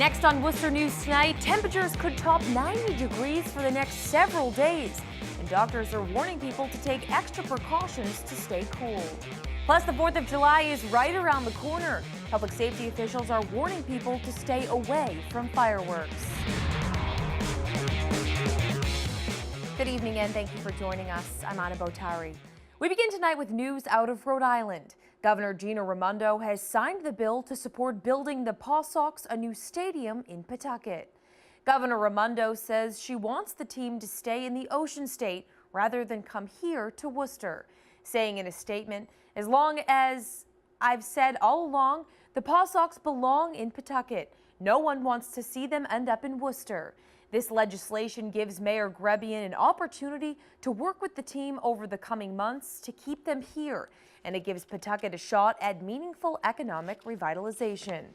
Next on Worcester News tonight, temperatures could top 90 degrees for the next several days, and doctors are warning people to take extra precautions to stay cool. Plus, the 4th of July is right around the corner. Public safety officials are warning people to stay away from fireworks. Good evening and thank you for joining us. I'm Anna Botari. We begin tonight with news out of Rhode Island. Governor Gina Raimondo has signed the bill to support building the PawSox a new stadium in Pawtucket. Governor Raimondo says she wants the team to stay in the Ocean State rather than come here to Worcester, saying in a statement, "As long as I've said all along, the PawSox belong in Pawtucket. No one wants to see them end up in Worcester." This legislation gives Mayor Grebian an opportunity to work with the team over the coming months to keep them here, and it gives Pawtucket a shot at meaningful economic revitalization.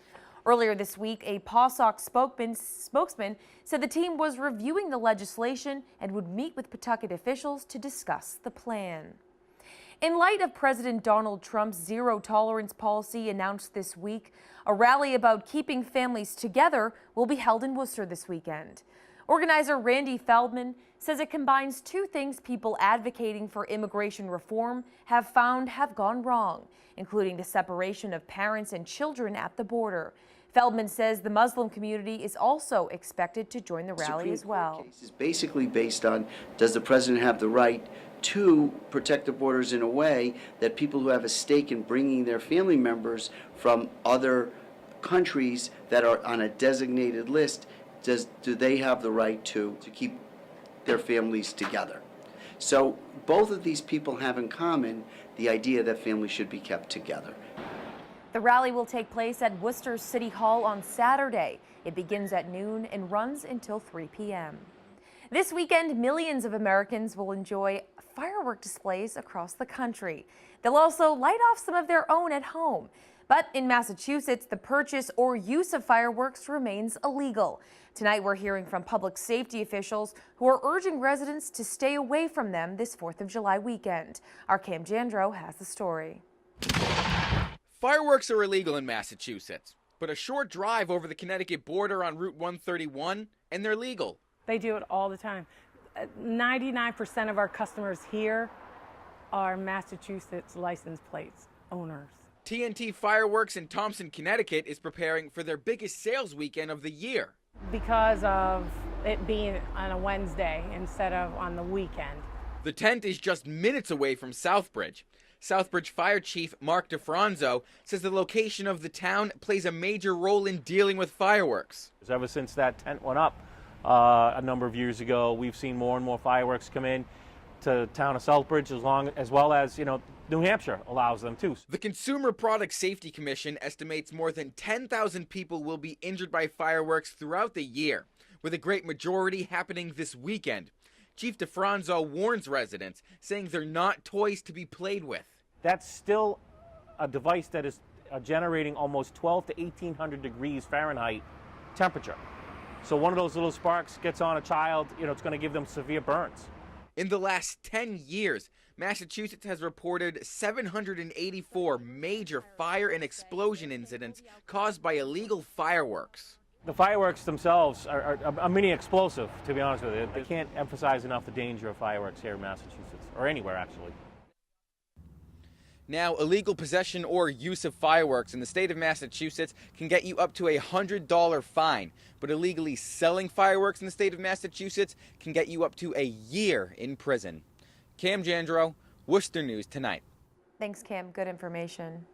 Earlier this week, a PawSox spokesman said the team was reviewing the legislation and would meet with Pawtucket officials to discuss the plan. In light of President Donald Trump's zero-tolerance policy announced this week, a rally about keeping families together will be held in Worcester this weekend. Organizer Randy Feldman says it combines two things people advocating for immigration reform have found have gone wrong, including the separation of parents and children at the border. Feldman says the Muslim community is also expected to join the rally as well. Case is basically based on, does the president have the right to protect the borders in a way that people who have a stake in bringing their family members from other countries that are on a designated list, do they have the right to keep their families together? So both of these people have in common the idea that families should be kept together. The rally will take place at Worcester City Hall on Saturday. It begins at noon and runs until 3 p.m. This weekend, millions of Americans will enjoy firework displays across the country. They'll also light off some of their own at home. But in Massachusetts, the purchase or use of fireworks remains illegal. Tonight, we're hearing from public safety officials who are urging residents to stay away from them this 4th of July weekend. Our Cam Jandro has the story. Fireworks are illegal in Massachusetts, but a short drive over the Connecticut border on Route 131, and they're legal. They do it all the time. 99% of our customers here are Massachusetts license plates owners. TNT Fireworks in Thompson, Connecticut is preparing for their biggest sales weekend of the year. Because of it being on a Wednesday instead of on the weekend. The tent is just minutes away from Southbridge. Southbridge Fire Chief Mark DeFranzo says the location of the town plays a major role in dealing with fireworks. Ever since that tent went up a number of years ago, we've seen more and more fireworks come in to the town of Southbridge, as well as, New Hampshire allows them too. The Consumer Product Safety Commission estimates more than 10,000 people will be injured by fireworks throughout the year, with a great majority happening this weekend. Chief DeFranzo warns residents, saying they're not toys to be played with. That's still a device that is generating almost 12 to 1,800 degrees Fahrenheit temperature. So one of those little sparks gets on a child, it's going to give them severe burns. In the last 10 years, Massachusetts has reported 784 major fire and explosion incidents caused by illegal fireworks. The fireworks themselves are a mini explosive, to be honest with you. I can't emphasize enough the danger of fireworks here in Massachusetts, or anywhere actually. Now, illegal possession or use of fireworks in the state of Massachusetts can get you up to a $100 fine, but illegally selling fireworks in the state of Massachusetts can get you up to a year in prison. Cam Jandro, Worcester News Tonight. Thanks, Cam. Good information.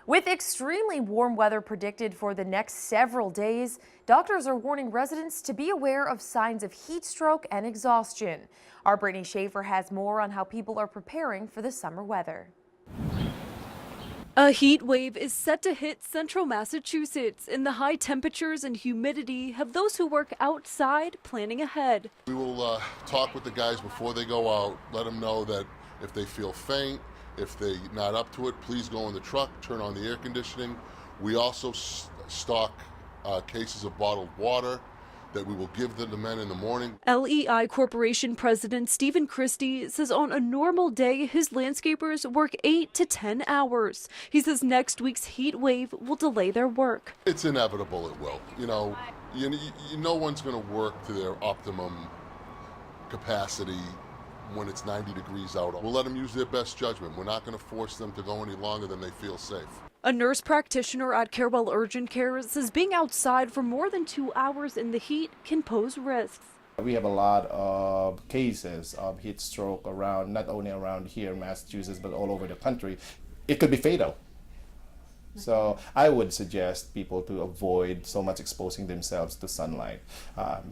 With extremely warm weather predicted for the next several days, doctors are warning residents to be aware of signs of heat stroke and exhaustion. Our Brittany Schaefer has more on how people are preparing for the summer weather. A heat wave is set to hit central Massachusetts, and the high temperatures and humidity have those who work outside planning ahead. We will talk with the guys before they go out, let them know that if they feel faint, if they're not up to it, please go in the truck, turn on the air conditioning. We also stock cases of bottled water that we will give them to men in the morning. LEI Corporation President Stephen Christie says on a normal day, his landscapers work 8 to 10 hours. He says next week's heat wave will delay their work. It's inevitable it will. no one's going to work to their optimum capacity when it's 90 degrees out. We'll let them use their best judgment. We're not going to force them to go any longer than they feel safe. A nurse practitioner at Carewell Urgent Care says being outside for more than 2 hours in the heat can pose risks. We have a lot of cases of heat stroke around, not only around here in Massachusetts, but all over the country. It could be fatal. So I would suggest people to avoid so much exposing themselves to sunlight.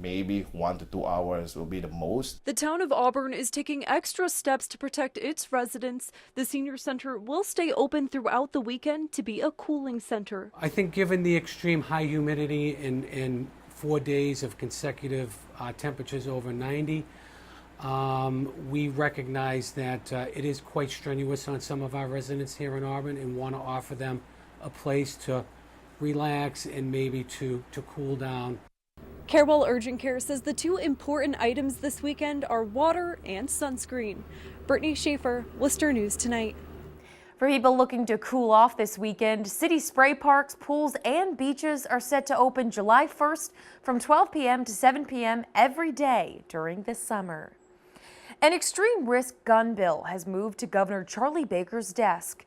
Maybe 1 to 2 hours will be the most. The town of Auburn is taking extra steps to protect its residents. The senior center will stay open throughout the weekend to be a cooling center. I think given the extreme high humidity and 4 days of consecutive temperatures over 90, we recognize that it is quite strenuous on some of our residents here in Auburn and want to offer them a place to relax and maybe to cool down. Carewell Urgent Care says the 2 important items this weekend are water and sunscreen. Brittany Schaefer, Worcester News Tonight. For people looking to cool off this weekend, city spray parks, pools, and beaches are set to open July 1st from 12 p.m. to 7 p.m. every day during the summer. An extreme risk gun bill has moved to Governor Charlie Baker's desk.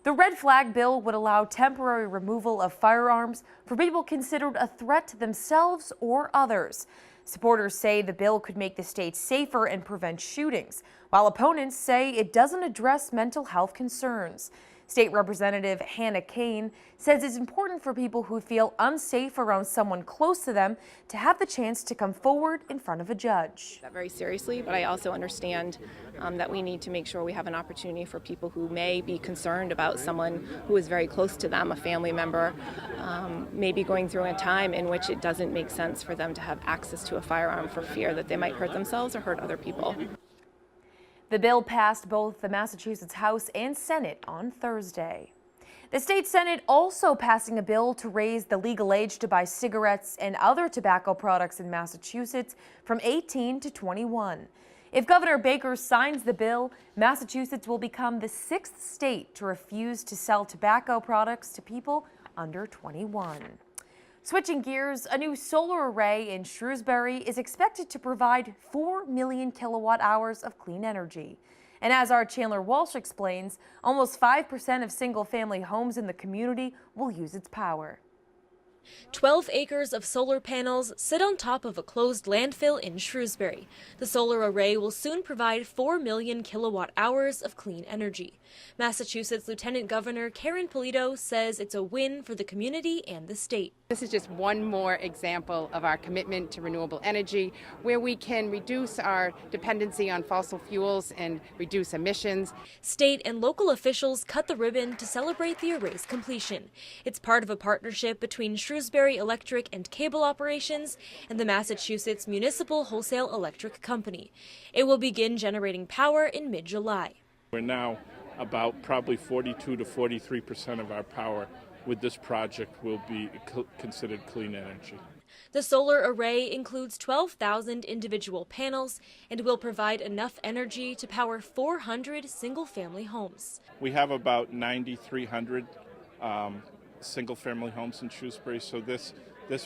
The red flag bill would allow temporary removal of firearms for people considered a threat to themselves or others. Supporters say the bill could make the state safer and prevent shootings, while opponents say it doesn't address mental health concerns. State Representative Hannah Kane says it's important for people who feel unsafe around someone close to them to have the chance to come forward in front of a judge. That very seriously, but I also understand that we need to make sure we have an opportunity for people who may be concerned about someone who is very close to them, a family member, maybe going through a time in which it doesn't make sense for them to have access to a firearm for fear that they might hurt themselves or hurt other people. The bill passed both the Massachusetts House and Senate on Thursday. The state Senate also passing a bill to raise the legal age to buy cigarettes and other tobacco products in Massachusetts from 18 to 21. If Governor Baker signs the bill, Massachusetts will become the 6th state to refuse to sell tobacco products to people under 21. Switching gears, a new solar array in Shrewsbury is expected to provide 4 million kilowatt hours of clean energy. And as our Chandler Walsh explains, almost 5% of single-family homes in the community will use its power. 12 acres of solar panels sit on top of a closed landfill in Shrewsbury. The solar array will soon provide 4 million kilowatt hours of clean energy. Massachusetts Lieutenant Governor Karen Polito says it's a win for the community and the state. This is just one more example of our commitment to renewable energy, where we can reduce our dependency on fossil fuels and reduce emissions. State and local officials cut the ribbon to celebrate the array's completion. It's part of a partnership between Shrewsbury Electric and Cable Operations and the Massachusetts Municipal Wholesale Electric Company. It will begin generating power in mid-July. We're now about probably 42 to 43% of our power with this project will be considered clean energy. The solar array includes 12,000 individual panels and will provide enough energy to power 400 single-family homes. We have about 9,300 single-family homes in Shrewsbury, so this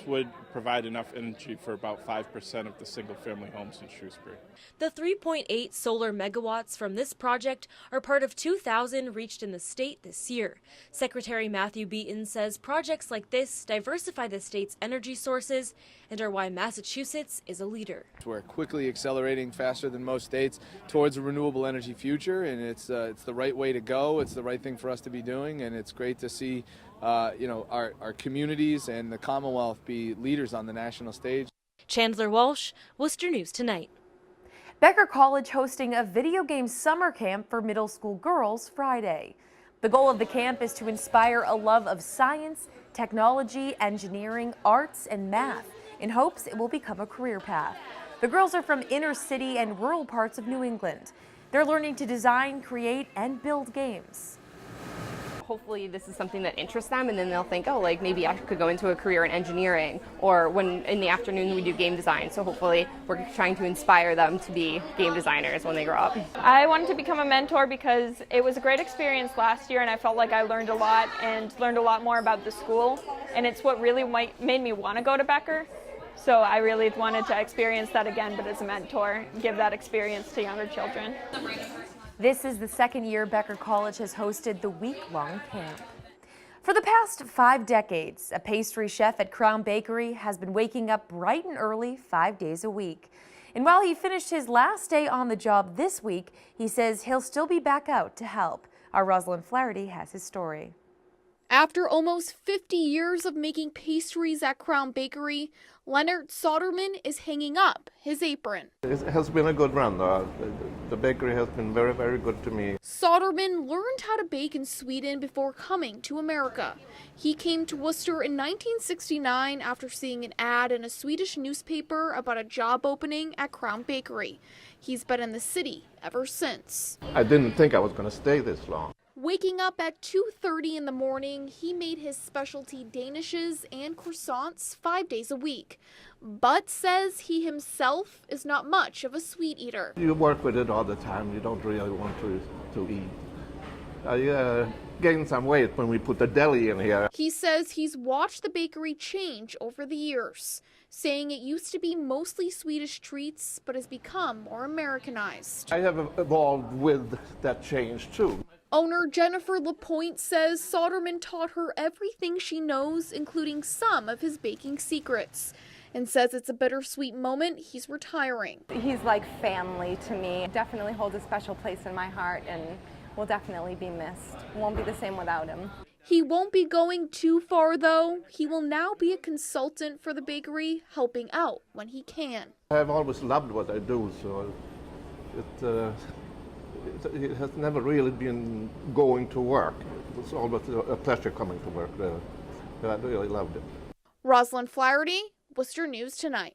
would provide enough energy for about 5% of the single-family homes in Shrewsbury. The 3.8 solar megawatts from this project are part of 2,000 reached in the state this year. Secretary Matthew Beaton says projects like this diversify the state's energy sources and are why Massachusetts is a leader. We're quickly accelerating faster than most states towards a renewable energy future, and it's the right way to go. It's the right thing for us to be doing, and it's great to see our communities and the Commonwealth be leaders on the national stage. Chandler Walsh, Worcester News Tonight. Becker College hosting a video game summer camp for middle school girls Friday. The goal of the camp is to inspire a love of science, technology, engineering, arts, and math in hopes it will become a career path. The girls are from inner city and rural parts of New England. They're learning to design, create, and build games. Hopefully this is something that interests them, and then they'll think, oh, like maybe I could go into a career in engineering, or when in the afternoon we do game design. So hopefully we're trying to inspire them to be game designers when they grow up. I wanted to become a mentor because it was a great experience last year, and I felt like I learned a lot and learned a lot more about the school, and it's what really made me want to go to Becker. So I really wanted to experience that again, but as a mentor, give that experience to younger children. This is the second year Becker College has hosted the week-long camp. For the past 5 decades, a pastry chef at Crown Bakery has been waking up bright and early 5 days a week. And while he finished his last day on the job this week, he says he'll still be back out to help. Our Rosalind Flaherty has his story. After almost 50 years of making pastries at Crown Bakery, Leonard Soderman is hanging up his apron. It has been a good run. The bakery has been very, very good to me. Soderman learned how to bake in Sweden before coming to America. He came to Worcester in 1969 after seeing an ad in a Swedish newspaper about a job opening at Crown Bakery. He's been in the city ever since. I didn't think I was going to stay this long. Waking up at 2:30 in the morning, he made his specialty danishes and croissants 5 days a week, but says he himself is not much of a sweet eater. You work with it all the time. You don't really want to eat. I gained some weight when we put the deli in here. He says he's watched the bakery change over the years, saying it used to be mostly Swedish treats, but has become more Americanized. I have evolved with that change too. Owner Jennifer LaPointe says Soderman taught her everything she knows, including some of his baking secrets, and says it's a bittersweet moment he's retiring. He's like family to me. Definitely holds a special place in my heart and will definitely be missed. Won't be the same without him. He won't be going too far, though. He will now be a consultant for the bakery, helping out when he can. I've always loved what I do, so it has never really been going to work. It was always a pleasure coming to work there. I really loved it. Rosalind Flaherty, Worcester News Tonight.